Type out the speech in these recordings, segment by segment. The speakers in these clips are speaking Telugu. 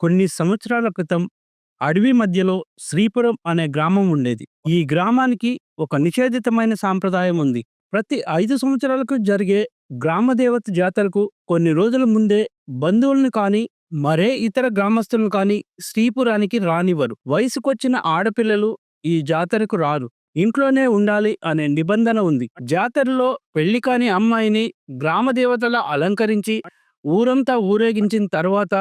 కొన్ని సంవత్సరాల క్రితం అడవి మధ్యలో శ్రీపురం అనే గ్రామం ఉండేది. ఈ గ్రామానికి ఒక నిషేధితమైన సాంప్రదాయం ఉంది. ప్రతి 5 సంవత్సరాలకు జరిగే గ్రామదేవత జాతరకు కొన్ని రోజుల ముందే బంధువులను కానీ, మరే ఇతర గ్రామస్తులను కానీ శ్రీపురానికి రానివ్వరు. వయసుకొచ్చిన ఆడపిల్లలు ఈ జాతరకు రారు. ఇంట్లోనే ఉండాలి అనే నిబంధన ఉంది. జాతరలో పెళ్లి కాని అమ్మాయిని గ్రామదేవతలా అలంకరించి ఊరంతా ఊరేగించిన తర్వాత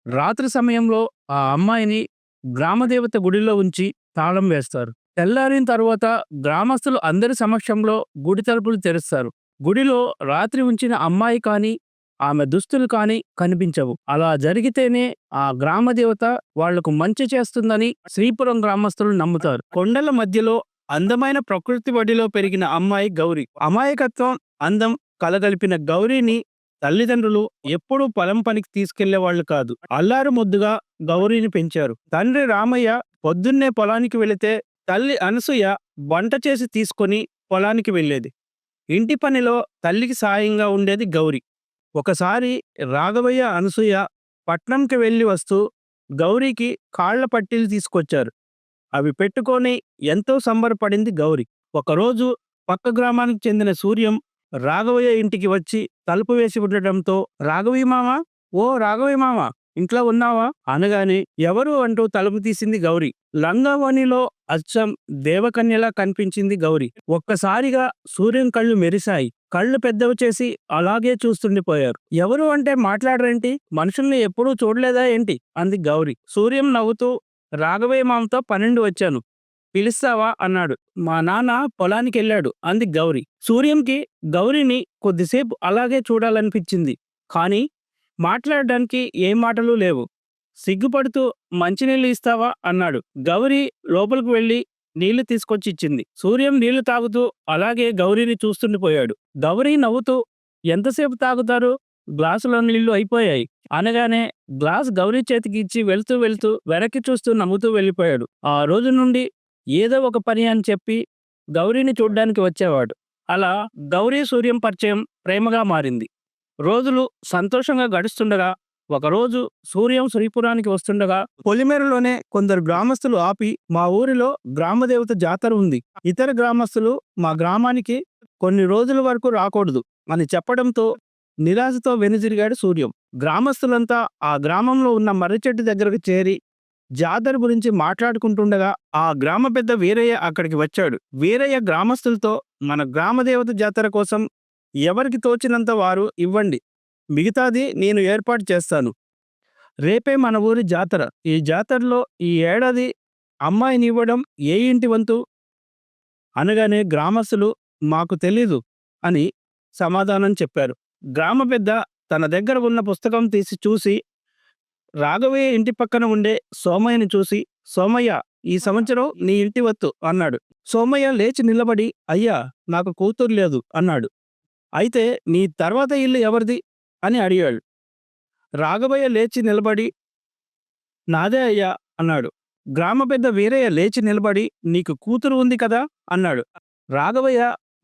రాత్రి సమయంలో ఆ అమ్మాయిని గ్రామదేవత గుడిలో ఉంచి తాళం వేస్తారు. తెల్లారిన తర్వాత గ్రామస్తులు అందరి సమక్షంలో గుడి తలుపులు తెరుస్తారు. గుడిలో రాత్రి ఉంచిన అమ్మాయి కానీ, ఆమె దుస్తులు కానీ కనిపించవు. అలా జరిగితేనే ఆ గ్రామదేవత వాళ్లకు మంచి చేస్తుందని శ్రీపురం గ్రామస్తులు నమ్ముతారు. కొండల మధ్యలో అందమైన ప్రకృతి ఒడిలో పెరిగిన అమ్మాయి గౌరి. అమాయకత్వం, అందం కలగలిపిన గౌరీని తల్లిదండ్రులు ఎప్పుడూ పొలం పనికి తీసుకెళ్లేవాళ్లు కాదు. అల్లారు ముద్దుగా గౌరీని పెంచారు. తండ్రి రామయ్య పొద్దున్నే పొలానికి వెళితే తల్లి అనసూయ వంట చేసి తీసుకొని పొలానికి వెళ్ళేది. ఇంటి పనిలో తల్లికి సాయంగా ఉండేది గౌరి. ఒకసారి రాఘవయ్య, అనసూయ పట్నంకి వెళ్ళి వస్తూ గౌరికి కాళ్ల పట్టీలు తీసుకొచ్చారు. అవి పెట్టుకొని ఎంతో సంబరపడింది గౌరి. ఒకరోజు పక్క గ్రామానికి చెందిన సూర్యం రాఘవయ్య ఇంటికి వచ్చి తలుపు వేసి ఉండటంతో, రాఘవయ్య మామ, ఓ రాఘవయ్య మామ, ఇంట్లో ఉన్నావా అనగానే ఎవరు అంటూ తలుపు తీసింది గౌరి. లంగావణిలో అచ్చం దేవకన్యలా కనిపించింది గౌరి. ఒక్కసారిగా సూర్యం కళ్ళు మెరిశాయి. కళ్ళు పెద్దవి చేసి అలాగే చూస్తుండిపోయారు. ఎవరు అంటే మాట్లాడరేంటి? మనుషుల్ని ఎప్పుడూ చూడలేదా ఏంటి అంది గౌరి. సూర్యం నవ్వుతూ, రాఘవయ్య మామతో 12 వచ్చాను, పిలుస్తావా అన్నాడు. మా నాన్న పొలానికి వెళ్ళాడు అంది గౌరి. సూర్యంకి గౌరిని కొద్దిసేపు అలాగే చూడాలనిపించింది. కానీ మాట్లాడడానికి ఏ మాటలు లేవు. సిగ్గుపడుతూ మంచినీళ్ళు ఇస్తావా అన్నాడు. గౌరి లోపలికి వెళ్ళి నీళ్లు తీసుకొచ్చి ఇచ్చింది. సూర్యం నీళ్లు తాగుతూ అలాగే గౌరిని చూస్తుండిపోయాడు. గౌరి నవ్వుతూ, ఎంతసేపు తాగుతారు, గ్లాసులో నీళ్లు అయిపోయాయి అనగానే గ్లాస్ గౌరీ చేతికి ఇచ్చి వెళ్తూ వెళ్తూ వెనక్కి చూస్తూ నవ్వుతూ వెళ్ళిపోయాడు. ఆ రోజు నుండి ఏదో ఒక పని అని చెప్పి గౌరీని చూడ్డానికి వచ్చేవాడు. అలా గౌరీ సూర్యం పరిచయం ప్రేమగా మారింది. రోజులు సంతోషంగా గడుస్తుండగా ఒకరోజు సూర్యం శ్రీపురానికి వస్తుండగా పొలిమేరలోనే కొందరు గ్రామస్తులు ఆపి, మా ఊరిలో గ్రామదేవత జాతర ఉంది, ఇతర గ్రామస్తులు మా గ్రామానికి కొన్ని రోజుల వరకు రాకూడదు అని చెప్పడంతో నిరాశతో వెనుదిరిగాడు సూర్యం. గ్రామస్తులంతా ఆ గ్రామంలో ఉన్న మర్రి చెట్టు దగ్గరకు చేరి జాతర గురించి మాట్లాడుకుంటుండగా ఆ గ్రామ పెద్ద వీరయ్య అక్కడికి వచ్చాడు. వీరయ్య గ్రామస్తులతో, మన గ్రామదేవత జాతర కోసం ఎవరికి తోచినంత వారు ఇవ్వండి, మిగతాది నేను ఏర్పాటు చేస్తాను. రేపే మన ఊరి జాతర. ఈ జాతరలో ఈ ఏడాది అమ్మాయిని ఇవ్వడం ఏ ఇంటి వంతు అనగానే గ్రామస్తులు మాకు తెలీదు అని సమాధానం చెప్పారు. గ్రామ పెద్ద తన దగ్గర ఉన్న పుస్తకం తీసి చూసి రాఘవయ్య ఇంటి పక్కన ఉండే సోమయ్యని చూసి, సోమయ్య, ఈ సంవత్సరం నీ ఇంటి వత్తు అన్నాడు. సోమయ్య లేచి నిలబడి, అయ్యా, నాకు కూతురు లేదు అన్నాడు. అయితే నీ తర్వాత ఇల్లు ఎవరిది అని అడిగాడు. రాఘవయ్య లేచి నిలబడి, నాదే అయ్యా అన్నాడు. గ్రామ పెద్ద వీరయ్య లేచి నిలబడి, నీకు కూతురు ఉంది కదా అన్నాడు. రాఘవయ్య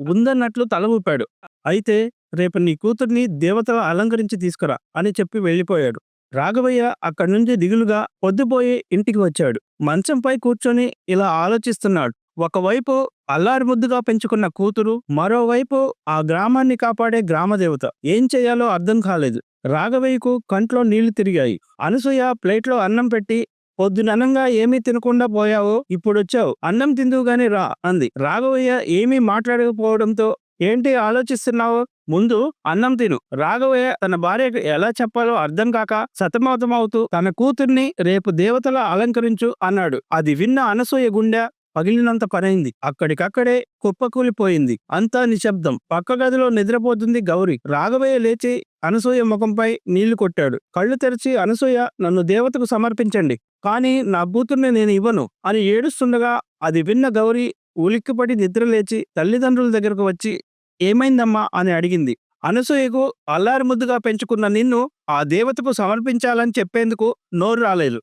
ఉందన్నట్లు తల ఊపాడు. అయితే రేపు నీ కూతుర్ని దేవతలా అలంకరించి తీసుకురా అని చెప్పి వెళ్ళిపోయాడు. రాఘవయ్య అక్కడి నుంచి దిగులుగా పొద్దుపోయి ఇంటికి వచ్చాడు. మంచంపై కూర్చొని ఇలా ఆలోచిస్తున్నాడు. ఒకవైపు అల్లారి ముద్దుగా పెంచుకున్న కూతురు, మరోవైపు ఆ గ్రామాన్ని కాపాడే గ్రామదేవత. ఏం చేయాలో అర్థం కాలేదు. రాఘవయ్యకు కంట్లో నీళ్లు తిరిగాయి. అనసూయ ప్లేట్లో అన్నం పెట్టి, పొద్దుననంగా ఏమీ తినకుండా పోయావో, ఇప్పుడొచ్చావు, అన్నం తిందువుగాని రా అంది. రాఘవయ్య ఏమీ మాట్లాడకపోవడంతో, ఏంటి ఆలోచిస్తున్నావు, ముందు అన్నం తిను. రాఘవయ్య తన భార్యకు ఎలా చెప్పాలో అర్థం కాక సతమతమవుతూ, తన కూతుర్ని రేపు దేవతలా అలంకరించు అన్నాడు. అది విన్న అనసూయ గుండె పగిలినంత పనైంది. అక్కడికక్కడే కుప్పకూలిపోయింది. అంతా నిశ్శబ్దం. పక్క గదిలో నిద్రపోతుంది గౌరి. రాఘవయ్య లేచి అనసూయ ముఖంపై నీళ్లు కొట్టాడు. కళ్ళు తెరిచి, అనసూయ, నన్ను దేవతకు సమర్పించండి, కానీ నా కూతుర్ని నేను ఇవ్వను అని ఏడుస్తుండగా అది విన్న గౌరి ఉలిక్కిపడి నిద్రలేచి తల్లిదండ్రుల దగ్గరకు వచ్చి, ఏమైందమ్మా అని అడిగింది. అనసూయకు అల్లారి ముద్దుగా పెంచుకున్న నిన్ను ఆ దేవతకు సమర్పించాలని చెప్పేందుకు నోరు రాలేదు.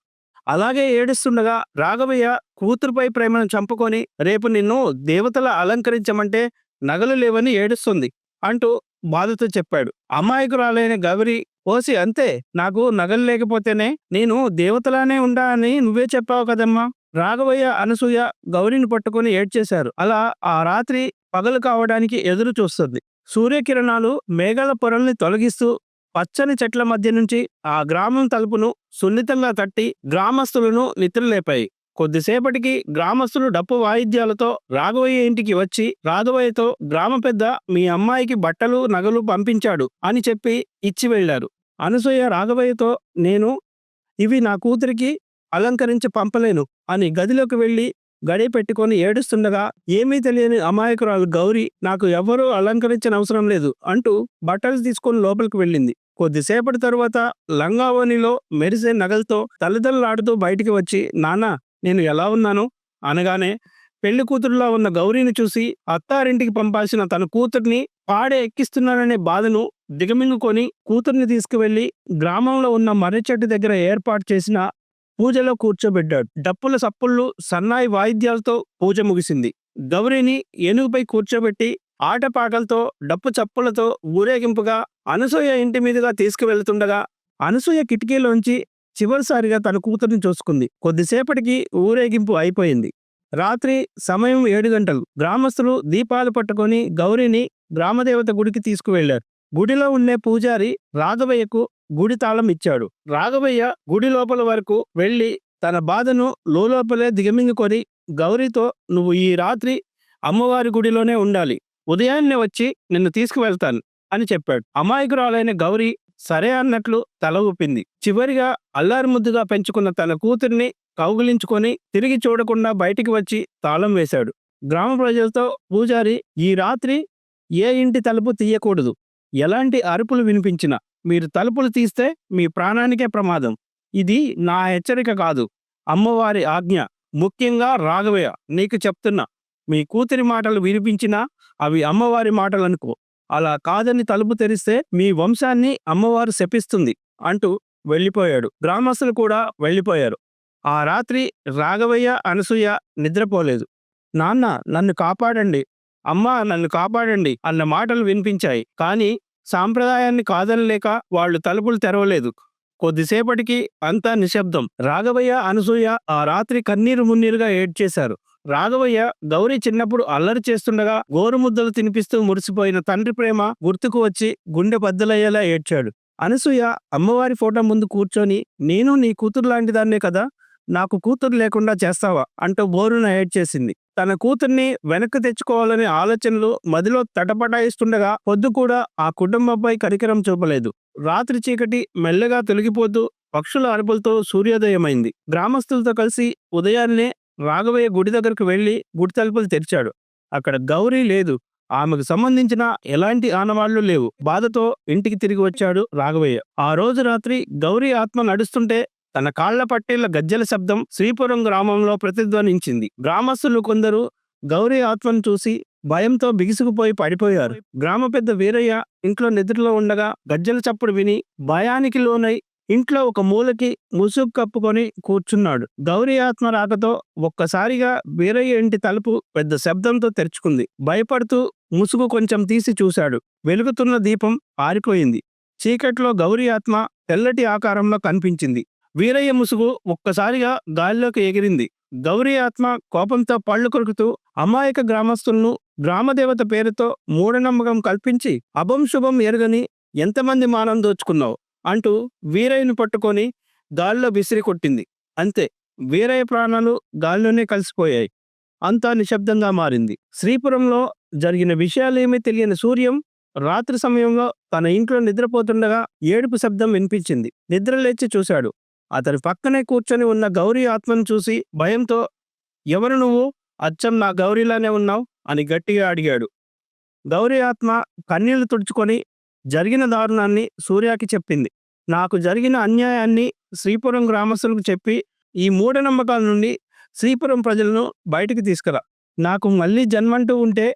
అలాగే ఏడుస్తుండగా రాఘవయ్య కూతురుపై ప్రేమను చంపుకొని, రేపు నిన్ను దేవతలా అలంకరించమంటే నగలు లేవని ఏడుస్తుంది అంటూ బాధతో చెప్పాడు. అమాయకురాలైన గౌరి ఓసి అంతే. నాకు నగలు లేకపోతేనే నేను దేవతలానే ఉండా అని నువ్వే చెప్పావు కదమ్మా. రాఘవయ్య, అనసూయ గౌరిని పట్టుకొని ఏడ్చేశారు. అలా ఆ రాత్రి పగలు కావడానికి ఎదురు చూస్తుంది. సూర్యకిరణాలు మేఘాల పొరల్ని తొలగిస్తూ పచ్చని చెట్ల మధ్య నుంచి ఆ గ్రామం తలుపును సున్నితంగా తట్టి గ్రామస్తులను నిద్రలేపాయి. కొద్దిసేపటికి గ్రామస్తులు డప్పు వాయిద్యాలతో రాఘవయ్య ఇంటికి వచ్చి రాఘవయ్యతో గ్రామ పెద్ద మీ అమ్మాయికి బట్టలు నగలు పంపించాడు అని చెప్పి ఇచ్చి వెళ్లారు. అనసూయ రాఘవయ్యతో నేను ఇవి నా కూతురికి అలంకరించి పంపలేను అని గదిలోకి వెళ్లి గడియ పెట్టుకొని ఏడుస్తుండగా ఏమీ తెలియని అమాయకురాలు గౌరి నాకు ఎవ్వరూ అలంకరించిన అవసరం లేదు అంటూ బట్టలు తీసుకొని లోపలికి వెళ్ళింది. కొద్దిసేపటి తరువాత లంగావోనిలో మెరిసే నగలతో తల్లిదండ్రులాడుతూ బయటికి వచ్చి నాన్న నేను ఎలా ఉన్నాను అనగానే పెళ్లి కూతురులా ఉన్న గౌరీని చూసి అత్తారింటికి పంపాల్సిన తన కూతుర్ని పాడే ఎక్కిస్తున్నాననే బాధను దిగమింగుకొని కూతుర్ని తీసుకువెళ్లి గ్రామంలో ఉన్న మర్రి చెట్టు దగ్గర ఏర్పాటు చేసిన పూజలో కూర్చోబెట్టాడు. డప్పుల సప్పుళ్ళు సన్నాయి వాయిద్యాలతో పూజ ముగిసింది. గౌరీని ఏనుగుపై కూర్చోబెట్టి ఆటపాటలతో డప్పు చప్పులతో ఊరేగింపుగా అనసూయ ఇంటి మీదుగా తీసుకువెళ్తుండగా అనసూయ కిటికీలోంచి చివరిసారిగా తన కూతుర్ని చూసుకుంది. కొద్దిసేపటికి ఊరేగింపు అయిపోయింది. రాత్రి సమయం 7 గంటలు. గ్రామస్తులు దీపాలు పట్టుకొని గౌరిని గ్రామదేవత గుడికి తీసుకువెళ్లారు. గుడిలో ఉండే పూజారి రాఘవయ్యకు గుడి తాళం ఇచ్చాడు. రాఘవయ్య గుడి లోపల వరకు వెళ్లి తన బాధను లోపలే దిగమింగుకొని గౌరీతో నువ్వు ఈ రాత్రి అమ్మవారి గుడిలోనే ఉండాలి, ఉదయాన్నే వచ్చి నిన్ను తీసుకువెళ్తాను అని చెప్పాడు. అమాయకురాలైన గౌరీ సరే అన్నట్లు తల ఊపింది. చివరిగా అల్లారి ముద్దుగా పెంచుకున్న తన కూతుర్ని కౌగిలించుకొని తిరిగి చూడకుండా బయటికి వచ్చి తాళం వేశాడు. గ్రామ ప్రజలతో పూజారి ఈ రాత్రి ఏ ఇంటి తలుపు తీయకూడదు, ఎలాంటి అరుపులు వినిపించినా మీరు తలుపులు తీస్తే మీ ప్రాణానికే ప్రమాదం. ఇది నా హెచ్చరిక కాదు, అమ్మవారి ఆజ్ఞ. ముఖ్యంగా రాఘవయ్య నీకు చెప్తున్నా, మీ కూతురి మాటలు వినిపించినా అవి అమ్మవారి మాటలు అనుకో. అలా కాదని తలుపు తెరిస్తే మీ వంశాన్ని అమ్మవారు శపిస్తుంది అంటూ వెళ్ళిపోయాడు. గ్రామస్తులు కూడా వెళ్ళిపోయారు. ఆ రాత్రి రాఘవయ్య, అనసూయ నిద్రపోలేదు. నాన్న నన్ను కాపాడండి, అమ్మా నన్ను కాపాడండి అన్న మాటలు వినిపించాయి. కానీ సాంప్రదాయాన్ని కాదనలేక వాళ్ళు తలుపులు తెరవలేదు. కొద్దిసేపటికి అంతా నిశ్శబ్దం. రాఘవయ్య, అనసూయ ఆ రాత్రి కన్నీరు మున్నీరుగా ఏడ్చేశారు. రాఘవయ్య గౌరీ చిన్నప్పుడు అల్లరి చేస్తుండగా గోరుముద్దలు తినిపిస్తూ మురిసిపోయిన తండ్రి ప్రేమ గుర్తుకు వచ్చి గుండె బద్దలయ్యేలా ఏడ్చాడు. అనసూయ అమ్మవారి ఫోటో ముందు కూర్చొని నేను నీ కూతురు లాంటిదాన్నే కదా, నాకు కూతురు లేకుండా చేస్తావా అంటూ బోరున ఏడ్చేసింది. తన కూతుర్ని వెనక్కి తెచ్చుకోవాలనే ఆలోచనలు మదిలో తటపటాయిస్తుండగా పొద్దు కూడా ఆ కుటుంబంపై కనికరం చూపలేదు. రాత్రి చీకటి మెల్లగా తొలగిపోతూ పక్షుల అరుపులతో సూర్యోదయమైంది. గ్రామస్తులతో కలిసి ఉదయాన్నే రాఘవయ్య గుడి దగ్గరకు వెళ్లి గుడి తలుపులు తెరిచాడు. అక్కడ గౌరీ లేదు. ఆమెకు సంబంధించిన ఎలాంటి ఆనవాళ్లు లేవు. బాధతో ఇంటికి తిరిగి వచ్చాడు రాఘవయ్య. ఆ రోజు రాత్రి గౌరీ ఆత్మ నడుస్తుంటే తన కాళ్ల పట్టేళ్ల గజ్జెల శబ్దం శ్రీపురం గ్రామంలో ప్రతిధ్వనించింది. గ్రామస్తులు కొందరు గౌరీ ఆత్మను చూసి భయంతో బిగుసుకుపోయి పడిపోయారు. గ్రామ పెద్ద వీరయ్య ఇంట్లో నిద్రలో ఉండగా గజ్జెల చప్పుడు విని భయానికి లోనై ఇంట్లో ఒక మూలకి ముసుగు కప్పుకొని కూర్చున్నాడు. గౌరీ ఆత్మ రాకతో ఒక్కసారిగా వీరయ్య ఇంటి తలుపు పెద్ద శబ్దంతో తెరుచుకుంది. భయపడుతూ ముసుగు కొంచెం తీసి చూశాడు. వెలుగుతున్న దీపం ఆరిపోయింది. చీకట్లో గౌరీ ఆత్మ తెల్లటి ఆకారంలో కనిపించింది. వీరయ్య ముసుగు ఒక్కసారిగా గాలిలోకి ఎగిరింది. గౌరీ ఆత్మ కోపంతో పళ్ళు కొరుకుతూ అమాయక గ్రామస్తులను గ్రామదేవత పేరుతో మూఢనమ్మకం కల్పించి అభం శుభం ఎరగని ఎంతమంది మానం దోచుకున్నావు అంటూ వీరయ్యను పట్టుకొని గాల్లో విసిరి కొట్టింది. అంతే, వీరయ్య ప్రాణాలు గాల్లోనే కలిసిపోయాయి. అంతా నిశ్శబ్దంగా మారింది. శ్రీపురంలో జరిగిన విషయాలేమీ తెలియని సూర్యం రాత్రి సమయంలో తన ఇంట్లో నిద్రపోతుండగా ఏడుపు శబ్దం వినిపించింది. నిద్రలేచి చూశాడు. అతని పక్కనే కూర్చొని ఉన్న గౌరీ ఆత్మను చూసి భయంతో ఎవరు నువ్వు, అచ్చం నా గౌరీలానే ఉన్నావు అని గట్టిగా అడిగాడు. గౌరీ ఆత్మ కన్నీళ్లు తుడుచుకొని జరిగిన దారుణాన్ని సూర్యకి చెప్పింది. నాకు జరిగిన అన్యాయాన్ని శ్రీపురం గ్రామస్తులకు చెప్పి ఈ మూఢనమ్మకాల నుండి శ్రీపురం ప్రజలను బయటికి తీసుకురా. నాకు మళ్ళీ జన్మంటూ ఉంటే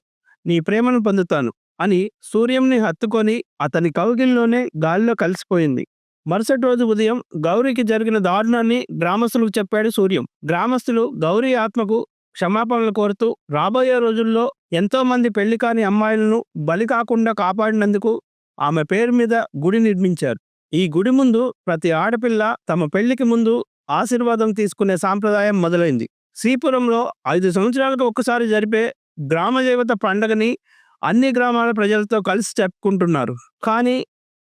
నీ ప్రేమను పొందుతాను అని సూర్యంని హత్తుకొని అతని కౌగిల్లోనే గాలిలో కలిసిపోయింది. మరుసటి రోజు ఉదయం గౌరీకి జరిగిన దారుణాన్ని గ్రామస్తులకు చెప్పాడు సూర్యం. గ్రామస్తులు గౌరీ ఆత్మకు క్షమాపణలు కోరుతూ రాబోయే రోజుల్లో ఎంతో మంది పెళ్లి కాని అమ్మాయిలను బలి కాకుండా కాపాడినందుకు ఆమె పేరు మీద గుడి నిర్మించారు. ఈ గుడి ముందు ప్రతి ఆడపిల్ల తమ పెళ్లికి ముందు ఆశీర్వాదం తీసుకునే సాంప్రదాయం మొదలైంది. శ్రీపురంలో 5 సంవత్సరాలకు ఒక్కసారి జరిపే గ్రామ దేవత పండగని అన్ని గ్రామాల ప్రజలతో కలిసి జరుపుకుంటున్నారు. కానీ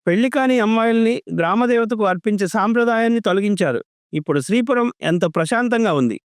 పెళ్లి కాని అమ్మాయిల్ని గ్రామ దేవతకు అర్పించే సాంప్రదాయాన్ని తొలగించారు. ఇప్పుడు శ్రీపురం ఎంత ప్రశాంతంగా ఉంది.